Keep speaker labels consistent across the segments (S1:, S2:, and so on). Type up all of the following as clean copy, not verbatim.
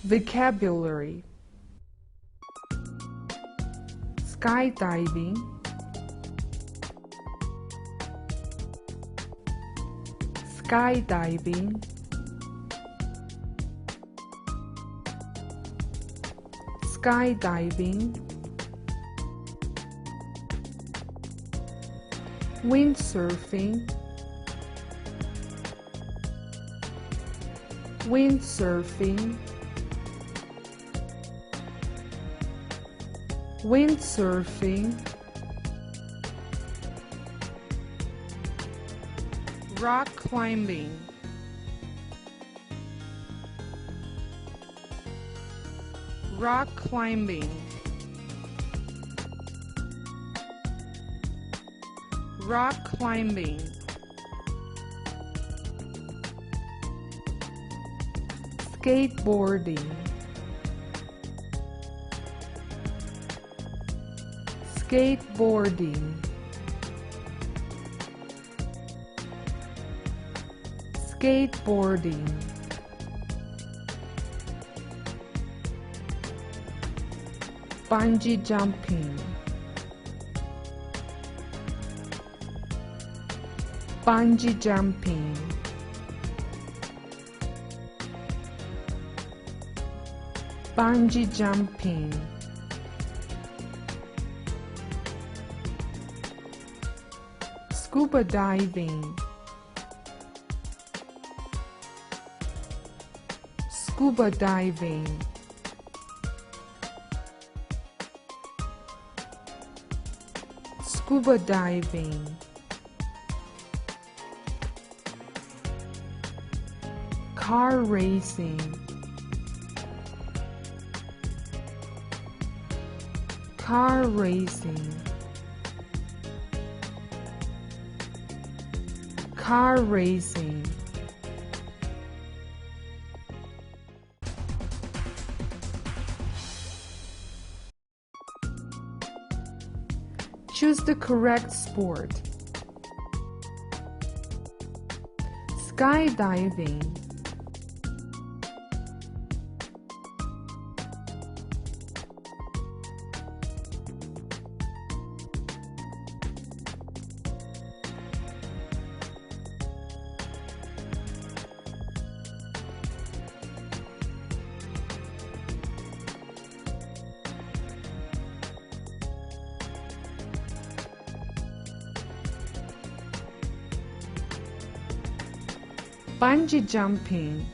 S1: Vocabulary: skydiving, skydiving, skydiving, windsurfing, windsurfing, windsurfing, rock climbing, rock climbing, rock climbing, skateboarding, skateboarding, skateboarding, bungee jumping, bungee jumping, bungee jumping, scuba diving, scuba diving, scuba diving, car racing, car racing, car racing. Choose the correct sport. Skydiving, bungee jumping,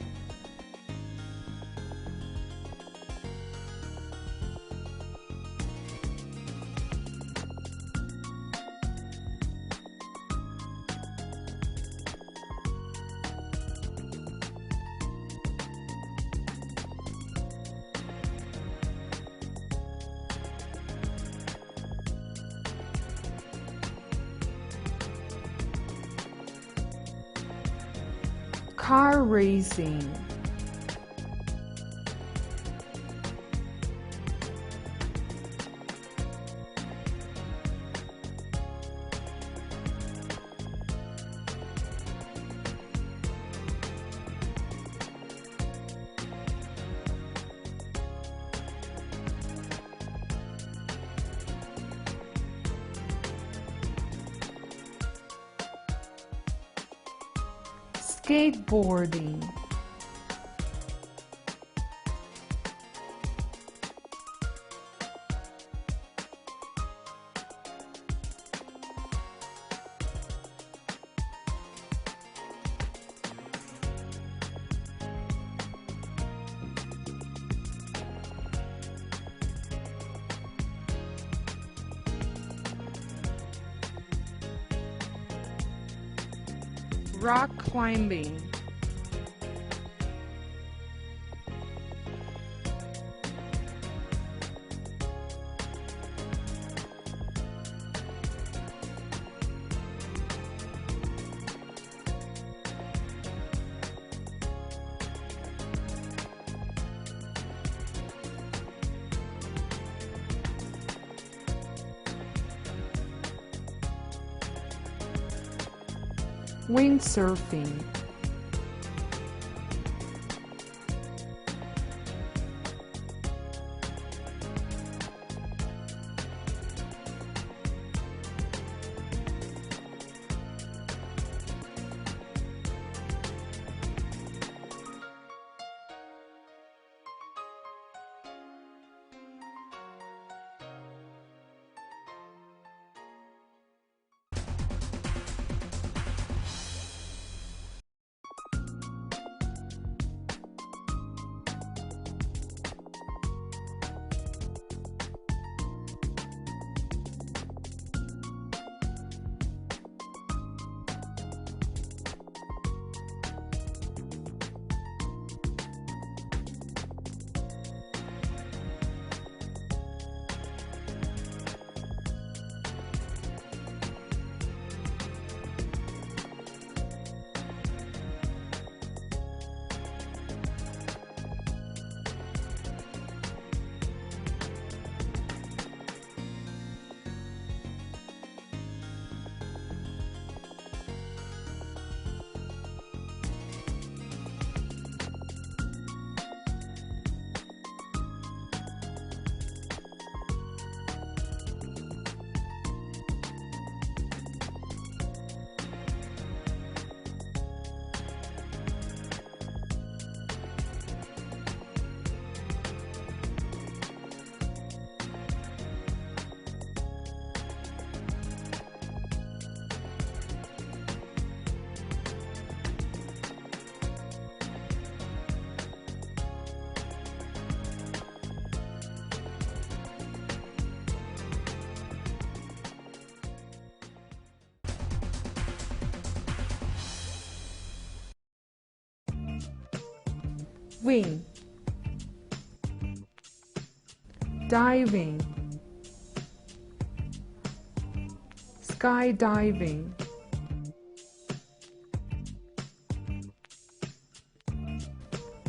S1: car racing, skateboarding, rock climbing, windsurfing, wing, diving, skydiving,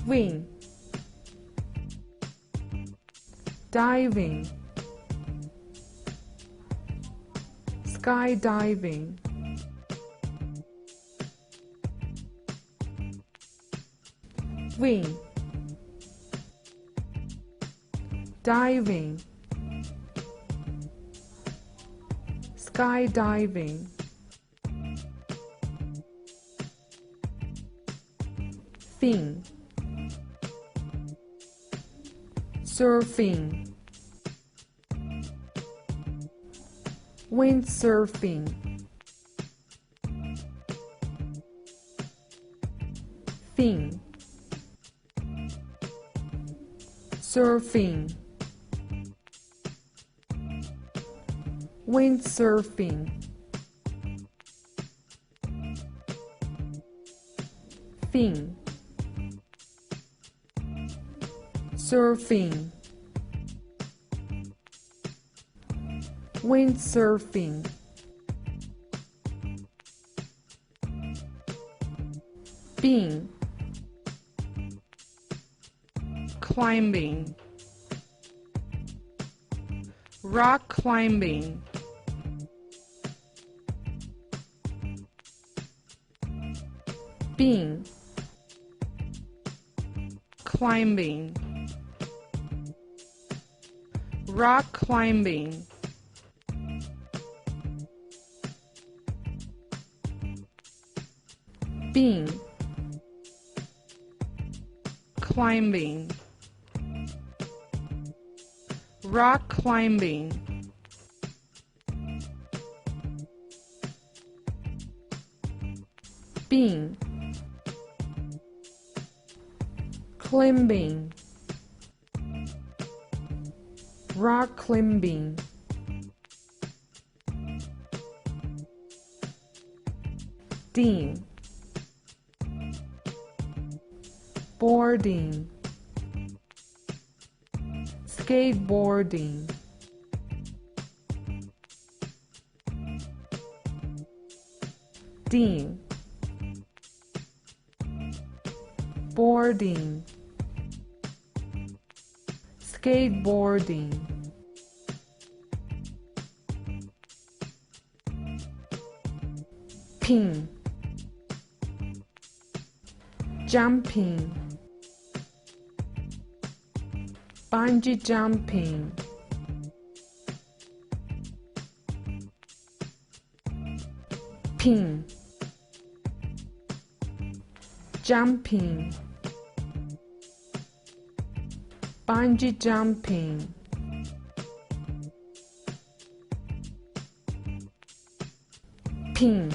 S1: wing, diving, skydiving, wing, diving, skydiving, fin, surfing, windsurfing, fin, surfing, windsurfing, fin, surfing, windsurfing, being, climbing, rock climbing, being, climbing, rock climbing, being, climbing, rock climbing, being, climbing, rock climbing, ding, boarding, skateboarding, ding, boarding, skateboarding, pin, jumping, bungee jumping, pin, jumping, bungee jumping, pin,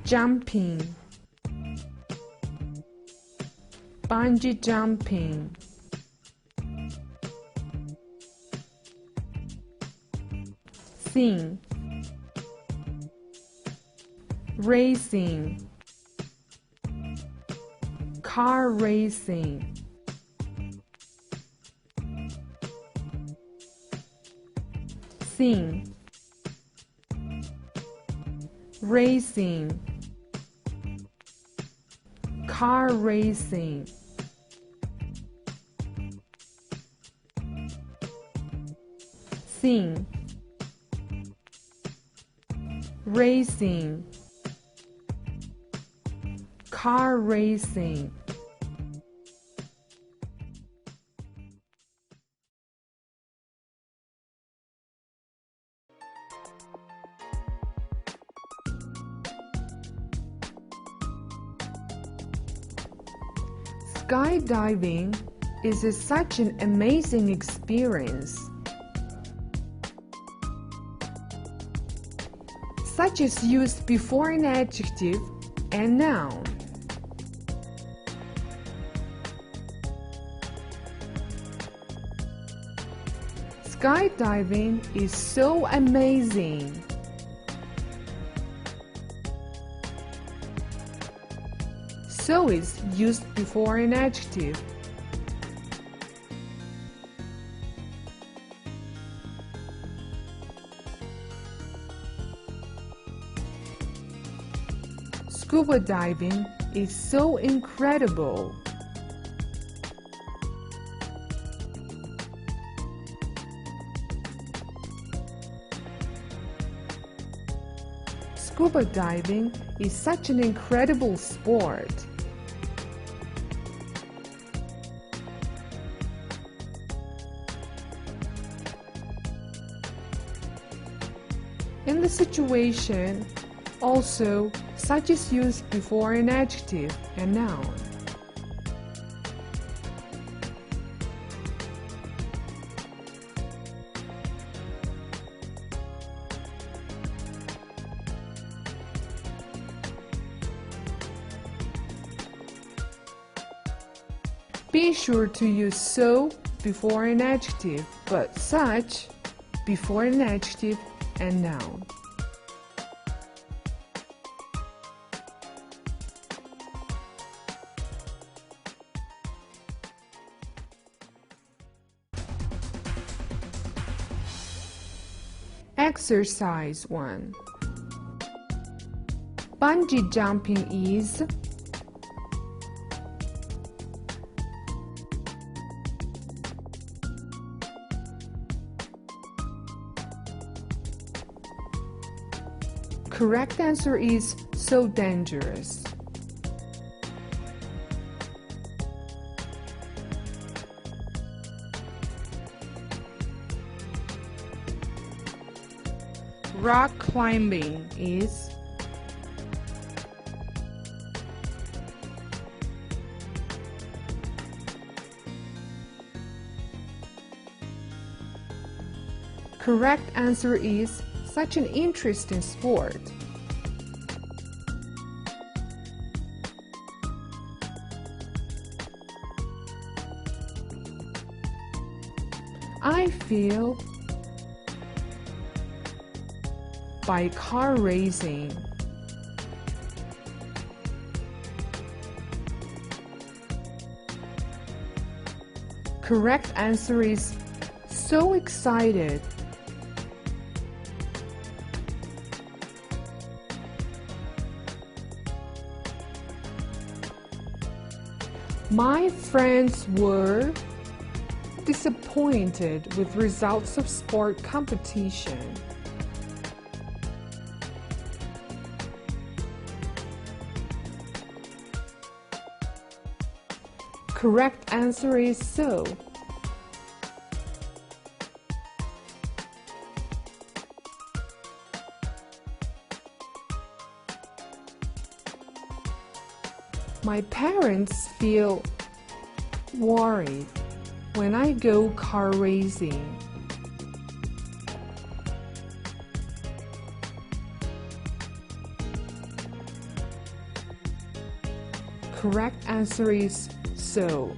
S1: jumping, bungee jumping, sing, racing, car racing, sing, racing, car racing, sing, racing, car racing, skydiving is such an amazing experience. Such is used before an adjective and noun. Skydiving is so amazing. So is used before an adjective. Scuba diving is so incredible. Scuba diving is such an incredible sport. In the situation, also, such is used before an adjective and noun. Be sure to use so before an adjective, but such before an adjective and noun. Exercise 1. Bungee jumping is correct answer is so dangerous. Rock climbing is correct answer is such an interesting sport. I feel by car racing. Correct answer is so excited. My friends were disappointed with results of sport competition. Correct answer is so. My parents feel worried when I go car racing. Correct answer is so.